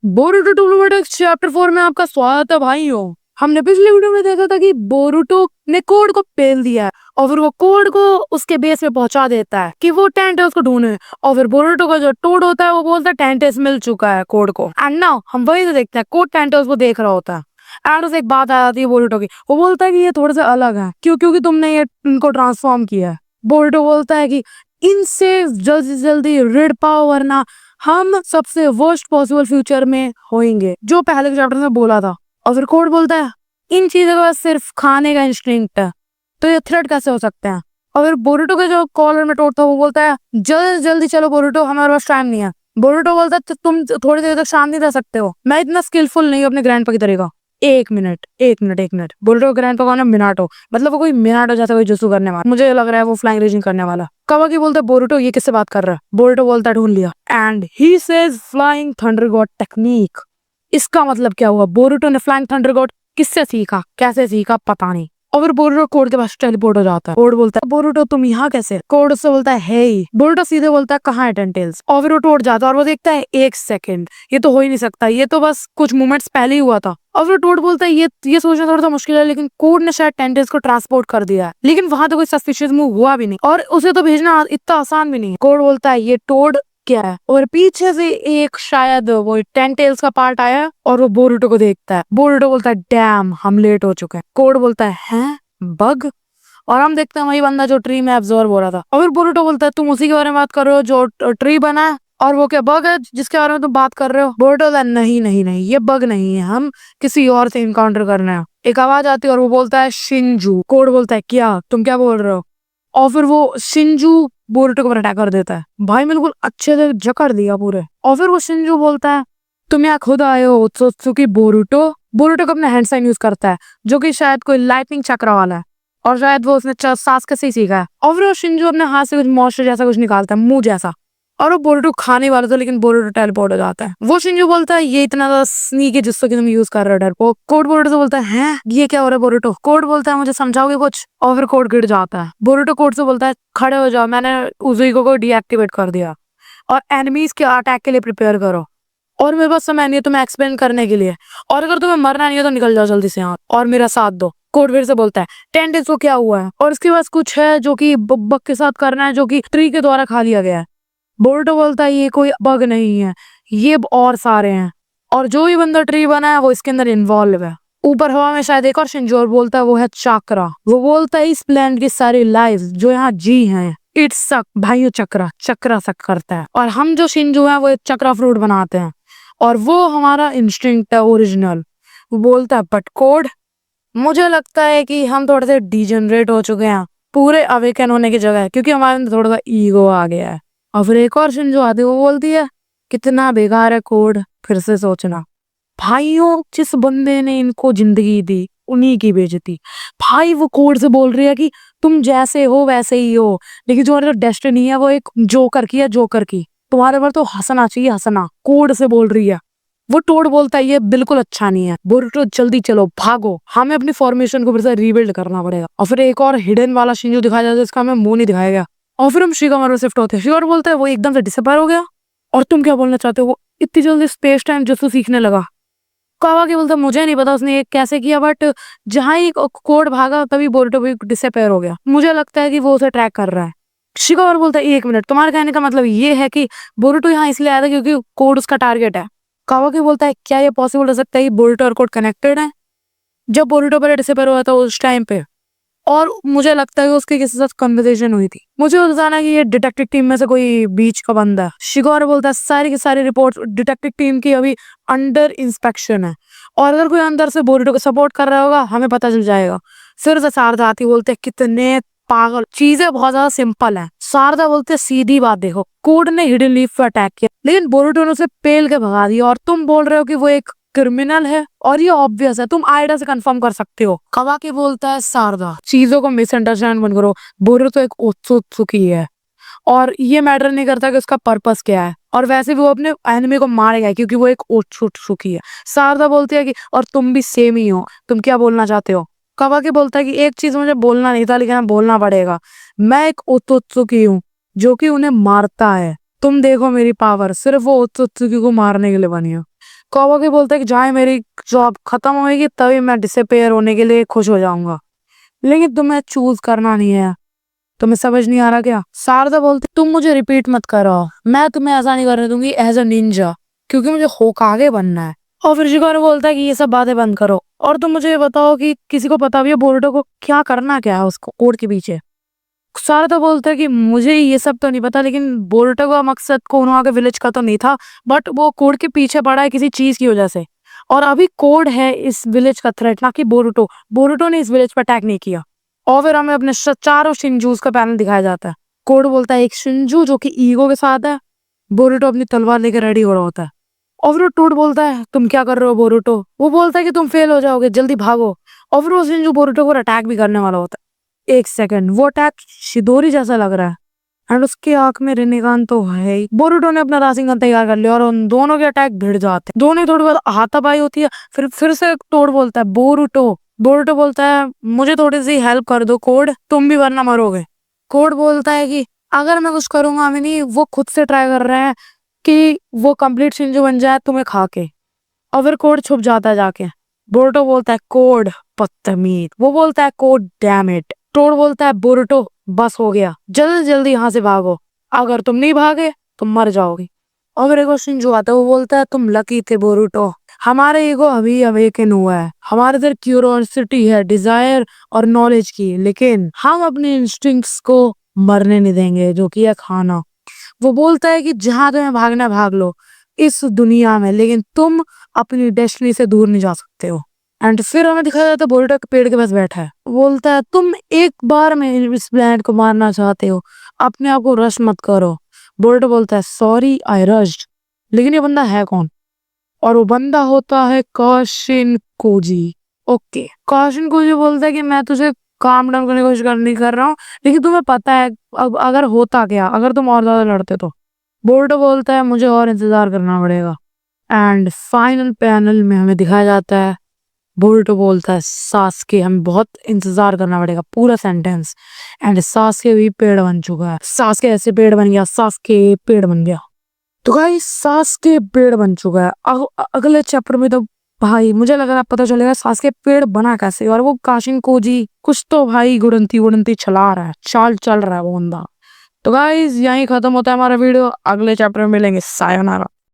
Boruto tournament chapter 4 में आपका स्वागत है भाइयों। हमने पिछले वीडियो में देखा था कि बोरुटो ने कोड को पेल दिया है और फिर वो कोड को उसके बेस पे पहुंचा देता है कि वो टेंटेस को ढूंढे। और फिर बोरुटो का जो टोड होता है वो बोलता है टेंटेस मिल चुका है कोड को। एंड नाउ हम वही से देखते हैं, कोड टेंटेस को देख रहा होता है एंड उसे एक बात आ जाती है बोरुटो की। वो बोलता है कि ये थोड़े से अलग है क्योंकि तुमने ये इनको ट्रांसफॉर्म किया है। बोरुटो बोलता है कि इनसे जल्दी से जल्दी ऋण पाओ वरना हम सबसे वर्स्ट पॉसिबल फ्यूचर में होंगे, जो पहले के चैप्टर में बोला था। और फिर कोड बोलता है इन चीजों के पास सिर्फ खाने का इंस्टिंक्ट है तो ये थ्रेट कैसे हो सकते हैं। और फिर बोरुटो के जो कॉलर में टोट था वो बोलता है जल्दी जल्दी चलो बोरुटो, हमारे पास टाइम नहीं है। बोरुटो बोलता है तुम थोड़ी देर तक शांति रह सकते हो, मैं इतना स्किलफुल नहीं हूँ अपने ग्रैंडपा की तरह का। एक मिनट बोरुटो ग्रैंडपा कौन है? मिनाटो। मतलब वो कोई मिनाटो जैसा कोई जुत्सु करने वाला, मुझे लग रहा है वो फ्लाइंग रेजिंग करने वाला। कावाकी बोलता है बोरुटो ये किससे बात कर रहा है? बोरुटो बोलता है ढूंढ लिया and he says flying thunder God technique. इसका मतलब क्या हुआ? बोरुटो ने फ्लाइंग थंडर गॉड किससे सीखा, कैसे सीखा पता नहीं। और फिर बोरुटो कोड के पास टेलीपोर्ट हो जाता है। कोड बोलता है बोरुटो तुम यहाँ कैसे? कोड उससे बोलता है हे। बोरुटो सीधे बोलता है कहाँ है टेंटेल्स? और फिर वो टूट जाता है और वो देखता है एक सेकंड, ये तो हो ही नहीं सकता, ये तो बस कुछ मोमेंट्स पहले ही हुआ था। और फिर टोड बोलता है ये सोचना थोड़ा सा मुश्किल है, लेकिन कोड ने शायद टेंटेल्स को ट्रांसपोर्ट कर दिया है। लेकिन वहां तो कोई सस्पिशियस मूव हुआ भी नहीं और उसे तो भेजना इतना आसान भी नहीं। कोड बोलता है ये टोड क्या है? और पीछे से एक शायद वो टेंटेल्स का पार्ट आया और वो बोरुटो को देखता है। बोरुटो बोलता है डैम हम लेट हो चुके हैं। कोड बोलता है हैं बग? और हम देखते हैं वही बंदा जो ट्री में एब्जॉर्ब हो रहा था। और फिर बोरुटो बोलता है तुम उसी के बारे में बात कर रहे हो जो ट्री बना है और वो क्या बग है जिसके बारे में तुम बात कर रहे हो? बोरुटो बोलता है नहीं ये बग नहीं है, हम किसी और से इनकाउंटर करना है। एक आवाज आती है और वो बोलता है शिंजू। कोड बोलता है क्या, तुम क्या बोल रहे हो? और फिर वो शिंजू बोरुटो को अटैक कर देता है। भाई बिल्कुल अच्छे से जकड़ दिया पूरे। और फिर वो शिंजू बोलता है तुम यहाँ खुद आए हो ओत्सुत्सुकी बोरुटो। बोरुटो को अपना हैंड साइन यूज करता है जो कि शायद कोई लाइटनिंग चक्र वाला है और शायद वो उसने सांस कैसे ही सीखा है। और फिर वो शिंजू अपने हाथ से कुछ मॉइस्चर जैसा कुछ निकालता है, मुंह जैसा, और वो बोरुटो खाने वाला था लेकिन बोरुटो टेलीपोर्ट हो जाता है। वो शिंजू बोलता है ये इतना ज्यादा स्नीक है जिसको कि तुम यूज कर रहे हो डरपोक। कोड बोरुटो से बोलता है हैं ये क्या हो रहा है बोरुटो? कोड बोलता है मुझे समझाओगे कुछ? और फिर कोड गिर जाता है। बोरुटो कोड से बोलता है खड़े हो जाओ, मैंने उजुइको को डीएक्टिवेट कर दिया और एनिमीज के अटैक के लिए प्रिपेयर करो और मेरे पास समय नहीं है तुम्हें एक्सप्लेन करने के लिए, और अगर तुम्हें मरना नहीं है तो निकल जाओ जल्दी से यहाँ और मेरा साथ दो। कोड फिर से बोलता है 10 डेज को क्या हुआ है और इसके पास कुछ है जो कि बग के साथ करना है जो कि ट्री के द्वारा खा लिया गया है। बोरुटो बोलता है ये कोई बग नहीं है, ये और सारे हैं और जो भी बंदा ट्री बना है वो इसके अंदर इन्वॉल्व है। ऊपर हवा में शायद एक और शिंजो बोलता है वो है चक्रा। वो बोलता है इस प्लेनेट की सारी लाइफ जो यहाँ जी हैं इट्स सक भाइयों चक्रा सक करता है और हम जो शिंजो है वो एक चक्रा फ्रूट बनाते हैं और वो हमारा इंस्टिंक्ट है ओरिजिनल। वो बोलता है बट कोड मुझे लगता है कि हम थोड़े से डिजेनरेट हो चुके हैं पूरे अवेकन होने की जगह, क्योंकि हमारे अंदर थोड़ा सा ईगो आ गया है। और फिर एक और शिंजो आती है वो बोलती है कितना बेकार है कोड, फिर से सोचना। भाइयों जिस बंदे ने इनको जिंदगी दी उन्हीं की बेइज्जती। भाई वो कोड से बोल रही है कि तुम जैसे हो वैसे ही हो, लेकिन जो डेस्टिनी है वो एक जोकर की है, जोकर की। तुम्हारे पर तो हंसना चाहिए हंसना। कोड से बोल रही है। वो टोड बोलता है ये बिल्कुल अच्छा नहीं है बोरुटो, जल्दी चलो भागो, हमें अपनी फॉर्मेशन को फिर से रीबिल्ड करना पड़ेगा। और फिर एक और हिडन वाला शिंजो दिखाया जाता है जिसका हमें मुंह नहीं दिखाया गया। और फिर हम शिगामारू में शिफ्ट होते हैं। शिगामारू बोलता है वो एकदम से डिसअपीयर हो गया और तुम क्या बोलना चाहते हो? वो इतनी जल्दी स्पेस टाइम जुत्सु सीखने लगा। कावाकी बोलता मुझे नहीं पता उसने ये कैसे किया, बट जहां ही कोड भागा तभी बोरुटो भी डिसअपीयर हो गया। मुझे लगता है कि वो उसे ट्रैक कर रहा है। शिगामारू बोलता है एक मिनट, तुम्हारे कहने का मतलब ये है कि बोरुटो यहाँ इसलिए आया था क्योंकि कोड उसका टारगेट है? कावाकी बोलता है क्या ये पॉसिबल हो सकता है कि बोरुटो और कोड कनेक्टेड है? जब बोरुटो पर डिसअपीयर हुआ था उस टाइम पे, और मुझे लगता है कि उसकी किसी के साथ कन्वर्सेशन हुई थी। मुझे बताना कि ये डिटेक्टिव टीम में से कोई बीच का बंदा है। शिगामारू बोलता है सारी की सारी रिपोर्ट डिटेक्टिव टीम की अभी अंडर इंस्पेक्शन है और अगर कोई अंदर से बोरुटो को सपोर्ट कर रहा होगा हमें पता चल जाएगा। फिर से शारदा आती बोलते हैं कितने पागल, चीजें बहुत ज्यादा सिंपल है। शारदा बोलते सीधी बात देखो, कोड ने हिडन लीफ पे अटैक किया लेकिन बोरुटो ने उसे पेल के भगा दिया और तुम बोल रहे हो कि वो एक क्रिमिनल है और ये ऑब्वियस है, तुम आइडा से कंफर्म कर सकते हो। कावाकी बोलता है शारदा चीजों को मिसअंडरस्टैंड मत करो, बोरुटो एक ओत्सुत्सुकी है और ये मैटर नहीं करता कि उसका पर्पस क्या है, और वैसे भी वो अपने एनिमी को मारेगा क्योंकि वो एक ओत्सुत्सुकी है। शारदा बोलती है कि और तुम भी सेम ही हो, तुम क्या बोलना चाहते हो? कावाकी बोलता है कि एक चीज मुझे बोलना नहीं था लेकिन बोलना पड़ेगा, मैं एक ओत्सुत्सुकी हूँ जो कि उन्हें मारता है। तुम देखो मेरी पावर, सिर्फ वो ओत्सुत्सुकी को मारने के लिए बनी हो। कावाकी बोलता है कि जाए मेरी जॉब खत्म होएगी तभी मैं डिसअपेयर होने के लिए खुश हो जाऊंगा, लेकिन तुम्हें चूज करना नहीं है। तुम्हें समझ नहीं आ रहा क्या? शारदा बोलती तुम मुझे रिपीट मत करो, मैं तुम्हें ऐसा नहीं करने दूंगी एज अ निंजा, क्योंकि मुझे होकागे बनना है। और फिर शिकारू बोलता है कि ये सब बातें बंद करो और तुम मुझे ये बताओ कि किसी को पता भी है बोरुतो को क्या करना क्या है उसको कोड के पीछे। शारदा बोलता है कि मुझे ये सब तो नहीं पता, लेकिन बोरुतो का मकसद कोनोहा के विलेज का तो नहीं था, बट वो कोड के पीछे पड़ा है किसी चीज की वजह से। और अभी कोड है इस विलेज का थ्रेट, ना कि बोरुतो। बोरुतो ने इस विलेज पर अटैक नहीं किया। और फिर हमें अपने चारों शिंजूस का पैनल दिखाया जाता है। कोड बोलता है एक शिंजू जो कि ईगो के साथ है। बोरुतो अपनी तलवार लेकर रेडी हो रहा होता है। और फिर टूट बोलता है तुम क्या कर रहे हो बोरुतो? वो बोलता है कि तुम फेल हो जाओगे, जल्दी भागो। और फिर वो शिंजू बोरुतो को अटैक भी करने वाला होता है। एक सेकंड, वो अटैक शिदोरी जैसा लग रहा है एंड उसके आंख में रिनेगान तो है ही। बोरुतो ने अपना राशिंगन तैयार कर लिया और उन दोनों के अटैक भिड़ जाते हैं। दोनों ही थोड़ी बहुत हाथापाई होती है। फिर से तोड़ बोलता है बोरुतो। बोरुतो बोलता है मुझे थोड़ी सी हेल्प कर दो कोड, तुम भी वरना मरोगे। कोड बोलता है कि अगर मैं कुछ करूंगा मैं नहीं, वो खुद से ट्राई कर रहे हैं कि वो कंप्लीट शिंजू बन जाए तुम्हें खा के। और फिर कोड छुप जाता है जाके। बोरुतो बोलता है कोड बदतमीज। वो बोलता है कोड डैम इट। टोड बोलता है बोरुतो बस हो गया, जल्दी जल्दी यहाँ से भागो, अगर तुम नहीं भागे तुम मर जाओगे। और फिर एक क्वेश्चन जो आता है वो बोलता है तुम लकी थे बोरुतो, हमारे ईगो अभी अवेकन हुआ है, हमारे अंदर क्यूरियोसिटी है, डिजायर और नॉलेज की, लेकिन हम अपने इंस्टिंक्ट्स को मरने नहीं देंगे जो कि है खाना। वो बोलता है कि जहां तुम्हें भागना भाग लो इस दुनिया में, लेकिन तुम अपनी डेस्टिनी से दूर नहीं जा सकते हो। एंड फिर हमें दिखाया जाता है बोरुतो के पेड़ के पास बैठा है। बोलता है तुम एक बार में इस प्लेनेट को मारना चाहते हो, अपने आप को रश मत करो। बोरुतो बोलता है सॉरी आई रश्ड। लेकिन ये बंदा है कौन? और वो बंदा होता है काशिन कोजी। ओके, काशिन कोजी बोलता है कि मैं तुझे काम डाउन करने की कोशिश नहीं कर रहा हूँ, लेकिन तुम्हें पता है अब अगर होता क्या अगर तुम और ज्यादा लड़ते तो। बोरुतो बोलता है मुझे और इंतजार करना पड़ेगा। एंड फाइनल पैनल में हमें दिखाया जाता है बोरुतो बोलता है सास्के हमें बहुत इंतजार करना पड़ेगा, पूरा सेंटेंस। एंड सास्के भी पेड़ बन चुका है। सास्के ऐसे पेड़ बन गया, सास्के पेड़ बन गया। तो गाइस सास्के पेड़ बन चुका है। अगले चैप्टर में तो भाई मुझे लग रहा है पता चलेगा सास्के पेड़ बना कैसे, और वो काशिन कोजी कुछ तो भाई गुड़ंती गुड़ंती चला रहा है, चाल चल रहा है वो बंदा। तो गाइस यहीं खत्म होता है हमारा वीडियो, अगले चैप्टर में मिलेंगे। सायोनारा।